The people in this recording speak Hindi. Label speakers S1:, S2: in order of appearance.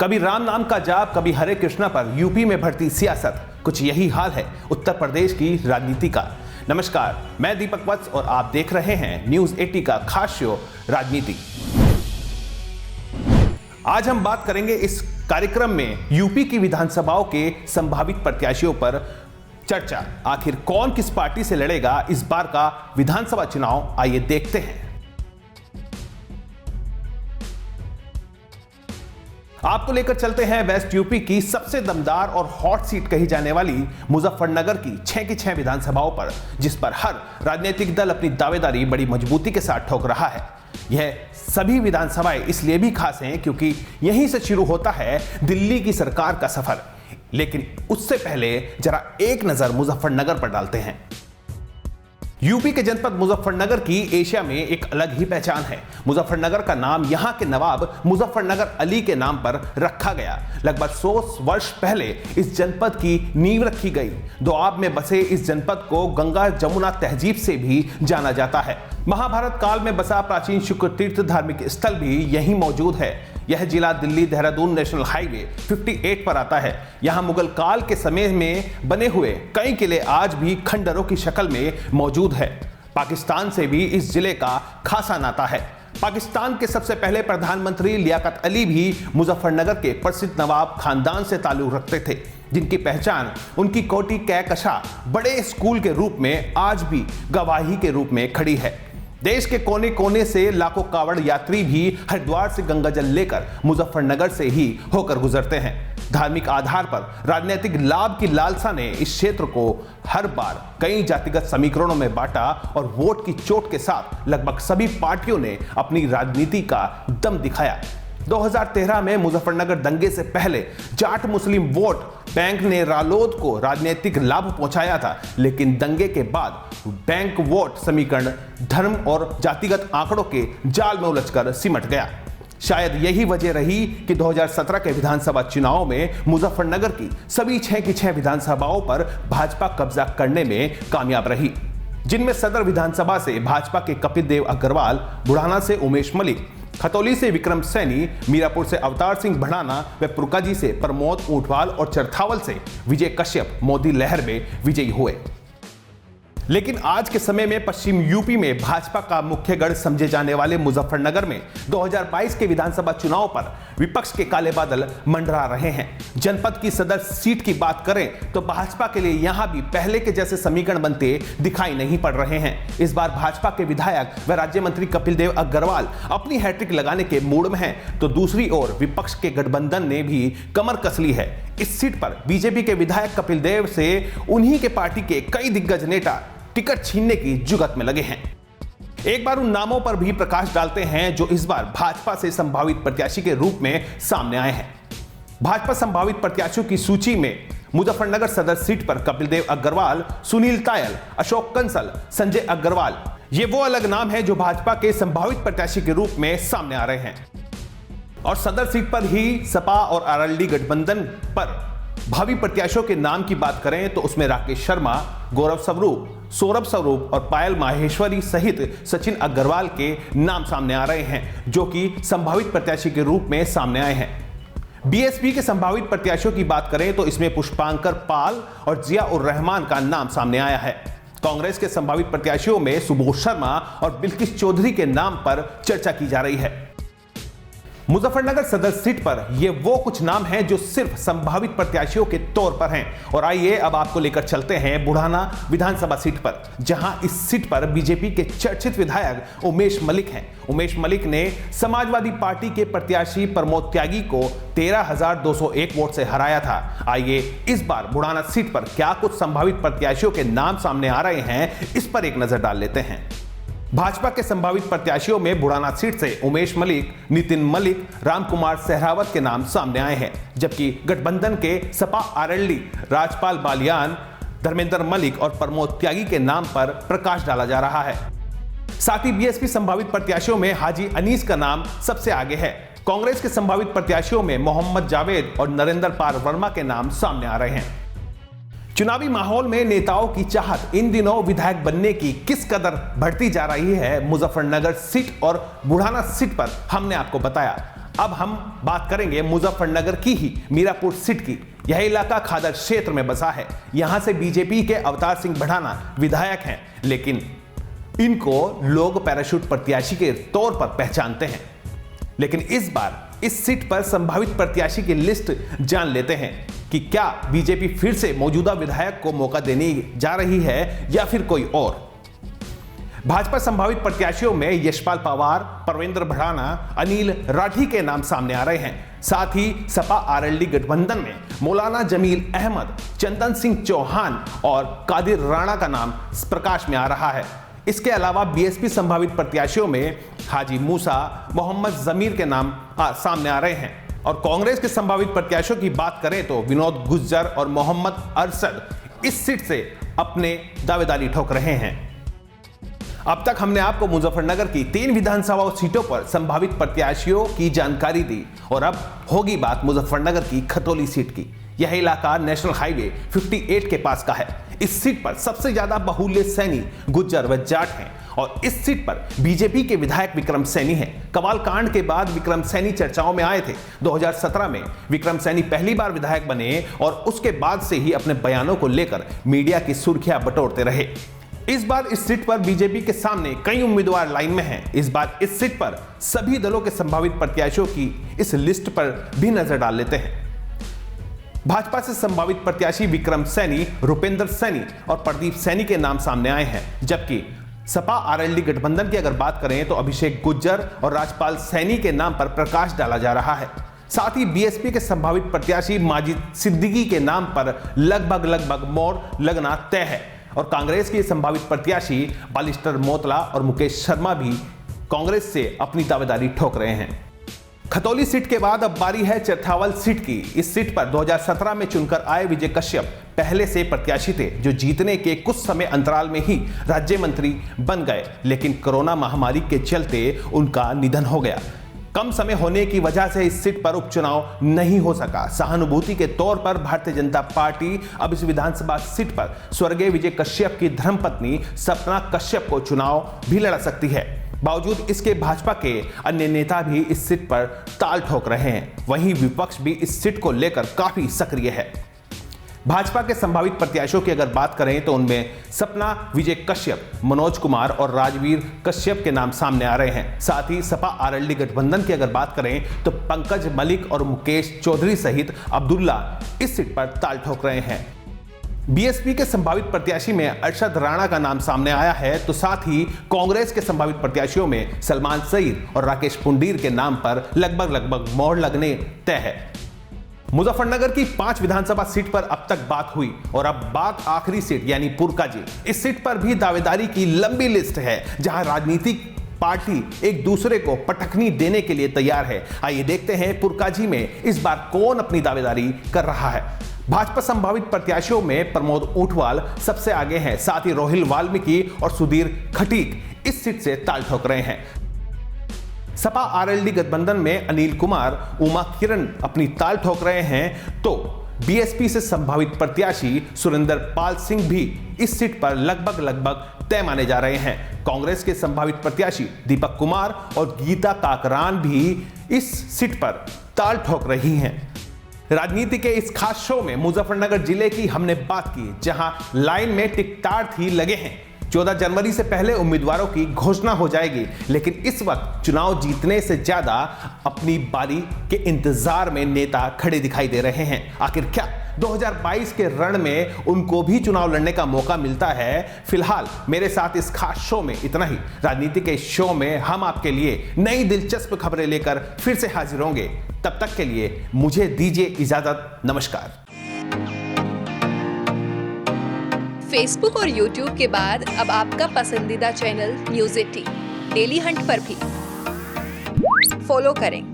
S1: कभी राम नाम का जाप, कभी हरे कृष्णा पर यूपी में बढ़ती सियासत। कुछ यही हाल है उत्तर प्रदेश की राजनीति का। नमस्कार, मैं दीपक वत्स और आप देख रहे हैं न्यूज 80 का खास शो राजनीति। आज हम बात करेंगे इस कार्यक्रम में यूपी की विधानसभाओं के संभावित प्रत्याशियों पर चर्चा। आखिर कौन किस पार्टी से लड़ेगा इस बार का विधानसभा चुनाव, आइए देखते हैं। आपको लेकर चलते हैं वेस्ट यूपी की सबसे दमदार और हॉट सीट कही जाने वाली मुजफ्फरनगर की 6 की 6 विधानसभाओं पर, जिस पर हर राजनीतिक दल अपनी दावेदारी बड़ी मजबूती के साथ ठोक रहा है। यह सभी विधानसभाएं इसलिए भी खास हैं क्योंकि यहीं से शुरू होता है दिल्ली की सरकार का सफर। लेकिन उससे पहले जरा एक नजर मुजफ्फरनगर पर डालते हैं। यूपी के जनपद मुजफ्फरनगर की एशिया में एक अलग ही पहचान है। मुजफ्फरनगर का नाम यहां के नवाब मुजफ्फरनगर अली के नाम पर रखा गया। लगभग 100 वर्ष पहले इस जनपद की नींव रखी गई। दोआब में बसे इस जनपद को गंगा जमुना तहजीब से भी जाना जाता है। महाभारत काल में बसा प्राचीन शुक्र तीर्थ धार्मिक स्थल भी यहीं मौजूद है। यह जिला दिल्ली देहरादून नेशनल हाईवे 58 पर आता है। यहां मुगल काल के समय में बने हुए कई किले आज भी खंडरों की शक्ल में मौजूद है। पाकिस्तान से भी इस जिले का खासा नाता है। पाकिस्तान के सबसे पहले प्रधानमंत्री लियाकत अली भी मुजफ्फरनगर के प्रसिद्ध नवाब खानदान से ताल्लुक रखते थे, जिनकी पहचान उनकी कोटी कहकशा बड़े स्कूल के रूप में आज भी गवाही के रूप में खड़ी है। देश के कोने कोने से लाखों कावड़ यात्री भी हरिद्वार से गंगा जल लेकर मुजफ्फरनगर से ही होकर गुजरते हैं। धार्मिक आधार पर राजनीतिक लाभ की लालसा ने इस क्षेत्र को हर बार कई जातिगत समीकरणों में बांटा और वोट की चोट के साथ लगभग सभी पार्टियों ने अपनी राजनीति का दम दिखाया। 2013 में मुजफ्फरनगर दंगे से पहले जाट मुस्लिम वोट बैंक ने रालोद को राजनीतिक लाभ पहुंचाया था, लेकिन दंगे के बाद बैंक वोट समीकरण धर्म और जातिगत आंकड़ों के जाल में उलझकर सिमट गया। शायद यही वजह रही कि 2017 के विधानसभा चुनाव में मुजफ्फरनगर की सभी 6 की 6 विधानसभाओं पर भाजपा कब्जा करने में कामयाब रही, जिनमें सदर विधानसभा से भाजपा के कपिल देव अग्रवाल, बुढ़ाना से उमेश मलिक, खतौली से विक्रम सैनी, मीरापुर से अवतार सिंह भड़ाना व पुरकाजी से प्रमोद ऊंटवाल और चरथावल से विजय कश्यप मोदी लहर में विजयी हुए। लेकिन आज के समय में पश्चिम यूपी में भाजपा का मुख्य गढ़ समझे जाने वाले मुजफ्फरनगर में 2022 के विधानसभा चुनाव पर विपक्ष के काले बादल मंडरा रहे हैं। जनपद की सदर सीट की बात करें तो भाजपा के लिए यहां भी पहले के जैसे समीकरण बनते दिखाई नहीं पड़ रहे हैं। इस बार भाजपा के विधायक व राज्य मंत्री कपिल देव अग्रवाल अपनी हैट्रिक लगाने के मूड में हैं, तो दूसरी ओर विपक्ष के गठबंधन ने भी कमर कस ली है। इस सीट पर बीजेपी के विधायक कपिल देव से उन्हीं के पार्टी के कई दिग्गज नेता टिकट छीनने की जुगत में लगे हैं। एक बार उन नामों पर भी प्रकाश डालते हैं जो इस बार भाजपा से संभावित प्रत्याशी के रूप में सामने आए हैं। भाजपा संभावित प्रत्याशियों की सूची में मुजफ्फरनगर सदर सीट पर कपिल देव अग्रवाल, सुनील तायल, अशोक कंसल, संजय अग्रवाल, ये वो अलग नाम है जो भाजपा के संभावित प्रत्याशी के रूप में सामने आ रहे हैं। और सदर सीट पर ही सपा और आरएलडी गठबंधन पर भावी प्रत्याशियों के नाम की बात करें तो उसमें राकेश शर्मा, गौरव स्वरूप, सौरभ स्वरूप और पायल माहेश्वरी सहित सचिन अग्रवाल के नाम सामने आ रहे हैं, जो कि संभावित प्रत्याशी के रूप में सामने आए हैं। बीएसपी के संभावित प्रत्याशियों की बात करें तो इसमें पुष्पांकर पाल और जिया उर रहमान का नाम सामने आया है। कांग्रेस के संभावित प्रत्याशियों में सुबोध शर्मा और बिल्किस चौधरी के नाम पर चर्चा की जा रही है। मुजफ्फरनगर सदर सीट पर ये वो कुछ नाम हैं जो सिर्फ संभावित प्रत्याशियों के तौर पर हैं। और आइए अब आपको लेकर चलते हैं बुढ़ाना विधानसभा सीट पर, जहां इस सीट पर बीजेपी के चर्चित विधायक उमेश मलिक हैं। उमेश मलिक ने समाजवादी पार्टी के प्रत्याशी प्रमोद त्यागी को 13,201 वोट से हराया था। आइए इस बार बुढ़ाना सीट पर क्या कुछ संभावित प्रत्याशियों के नाम सामने आ रहे हैं, इस पर एक नजर डाल लेते हैं। भाजपा के संभावित प्रत्याशियों में बुढ़ाना सीट से उमेश मलिक, नितिन मलिक, रामकुमार सहरावत के नाम सामने आए हैं, जबकि गठबंधन के सपा आरएलडी राजपाल बालियान, धर्मेंद्र मलिक और प्रमोद त्यागी के नाम पर प्रकाश डाला जा रहा है। साथ ही बीएसपी संभावित प्रत्याशियों में हाजी अनीस का नाम सबसे आगे है। कांग्रेस के संभावित प्रत्याशियों में मोहम्मद जावेद और नरेंद्र पाल वर्मा के नाम सामने आ रहे हैं। चुनावी माहौल में नेताओं की चाहत इन दिनों विधायक बनने की किस कदर बढ़ती जा रही है, मुजफ्फरनगर सीट और बुढ़ाना सीट पर हमने आपको बताया। अब हम बात करेंगे मुजफ्फरनगर की ही मीरापुर सीट की। यह इलाका खादर क्षेत्र में बसा है। यहां से बीजेपी के अवतार सिंह भड़ाना विधायक हैं, लेकिन इनको लोग पैराशूट प्रत्याशी के तौर पर पहचानते हैं। लेकिन इस बार इस सीट पर संभावित प्रत्याशी की लिस्ट जान लेते हैं कि क्या बीजेपी फिर से मौजूदा विधायक को मौका देने जा रही है या फिर कोई और। भाजपा संभावित प्रत्याशियों में यशपाल पवार, परवेंद्र भड़ाना, अनिल राठी के नाम सामने आ रहे हैं। साथ ही सपा आरएलडी गठबंधन में मौलाना जमील अहमद, चंदन सिंह चौहान और कादिर राणा का नाम प्रकाश में आ रहा है। इसके अलावा बीएसपी संभावित प्रत्याशियों में हाजी मूसा, मोहम्मद जमीर के नाम सामने आ रहे हैं। और कांग्रेस के संभावित प्रत्याशियों की बात करें तो विनोद गुज्जर और मोहम्मद अरशद इस सीट से अपने दावेदारी ठोक रहे हैं। अब तक हमने आपको मुजफ्फरनगर की 3 विधानसभा सीटों पर संभावित प्रत्याशियों की जानकारी दी और अब होगी बात मुजफ्फरनगर की खतौली सीट की। यह इलाका नेशनल हाईवे 58 के पास का है। इस सीट पर सबसे ज्यादा बहुल्य सैनी गुज्जर व जाट हैं और इस सीट पर बीजेपी के विधायक विक्रम सैनी हैं। कवाल कांड के बाद विक्रम सैनी चर्चाओं में आए थे। 2017 में विक्रम सैनी पहली बार विधायक बने और उसके बाद से ही अपने बयानों को लेकर मीडिया की सुर्खियां बटोरते रहे। इस बार इस सीट पर बीजेपी के सामने कई उम्मीदवार लाइन में हैं। इस बार इस सीट पर सभी दलों के संभावित प्रत्याशियों की इस लिस्ट पर भी नजर डाल लेते हैं। भाजपा से संभावित प्रत्याशी विक्रम सैनी, रुपेंद्र सैनी और प्रदीप सैनी के नाम सामने आए हैं, जबकि सपा आरएलडी गठबंधन की अगर बात करें तो अभिषेक गुज्जर और राजपाल सैनी के नाम पर प्रकाश डाला जा रहा है। साथ ही बीएसपी के संभावित प्रत्याशी माजिद सिद्दीकी के नाम पर लगभग मोहर लगना तय है और कांग्रेस के संभावित प्रत्याशी बालिस्टर मोतला और मुकेश शर्मा भी कांग्रेस से अपनी दावेदारी ठोक रहे हैं। खतौली सीट के बाद अब बारी है चरथावल सीट की। इस सीट पर 2017 में चुनकर आए विजय कश्यप पहले से प्रत्याशी थे, जो जीतने के कुछ समय अंतराल में ही राज्य मंत्री बन गए, लेकिन कोरोना महामारी के चलते उनका निधन हो गया। कम समय होने की वजह से इस सीट पर उपचुनाव नहीं हो सका। सहानुभूति के तौर पर भारतीय जनता पार्टी अब इस विधानसभा सीट पर स्वर्गीय विजय कश्यप की धर्मपत्नी सपना कश्यप को चुनाव भी लड़ा सकती है। बावजूद इसके भाजपा के अन्य नेता भी इस सीट पर ताल ठोक रहे हैं। वहीं विपक्ष भी इस सीट को लेकर काफी सक्रिय है। भाजपा के संभावित प्रत्याशियों की अगर बात करें तो उनमें सपना विजय कश्यप, मनोज कुमार और राजवीर कश्यप के नाम सामने आ रहे हैं। साथ ही सपा आरएलडी गठबंधन की अगर बात करें तो पंकज मलिक और मुकेश चौधरी सहित अब्दुल्ला इस सीट पर ताल ठोक रहे हैं। बीएसपी के संभावित प्रत्याशी में अरशद राणा का नाम सामने आया है, तो साथ ही कांग्रेस के संभावित प्रत्याशियों में सलमान सईद और राकेश पुंडीर के नाम पर लगभग मोहर लगने तय है। मुजफ्फरनगर की 5 विधानसभा सीट पर अब तक बात हुई और अब बात आखिरी सीट यानी पुरकाजी। इस सीट पर भी दावेदारी की लंबी लिस्ट है, जहां राजनीतिक पार्टी एक दूसरे को पटखनी देने के लिए तैयार है। आइए देखते हैं पुरकाजी में इस बार कौन अपनी दावेदारी कर रहा है। भाजपा संभावित प्रत्याशियों में प्रमोद ऊंटवाल सबसे आगे हैं। साथ ही रोहिल वाल्मीकि और सुधीर खटीक इस सीट से ताल ठोक रहे हैं। सपा आरएलडी गठबंधन में अनिल कुमार, उमा किरण अपनी ताल ठोक रहे हैं, तो बीएसपी से संभावित प्रत्याशी सुरेंद्र पाल सिंह भी इस सीट पर लगभग तय माने जा रहे हैं। कांग्रेस के संभावित प्रत्याशी दीपक कुमार और गीता काकरान भी इस सीट पर ताल ठोक रही हैं। राजनीति के इस खास शो में मुजफ्फरनगर जिले की हमने बात की, जहां लाइन में टिकटार्थ ही लगे हैं। 14 जनवरी से पहले उम्मीदवारों की घोषणा हो जाएगी, लेकिन इस वक्त चुनाव जीतने से ज्यादा अपनी बारी के इंतजार में नेता खड़े दिखाई दे रहे हैं। आखिर क्या 2022 के रण में उनको भी चुनाव लड़ने का मौका मिलता है? फिलहाल मेरे साथ इस खास शो में इतना ही। राजनीति के इस शो में हम आपके लिए नई दिलचस्प खबरें लेकर फिर से हाजिर होंगे। तब तक के लिए मुझे दीजिए इजाजत। नमस्कार।
S2: फेसबुक और यूट्यूब के बाद अब आपका पसंदीदा चैनल न्यूज़ 18 डेली हंट पर भी फॉलो करें।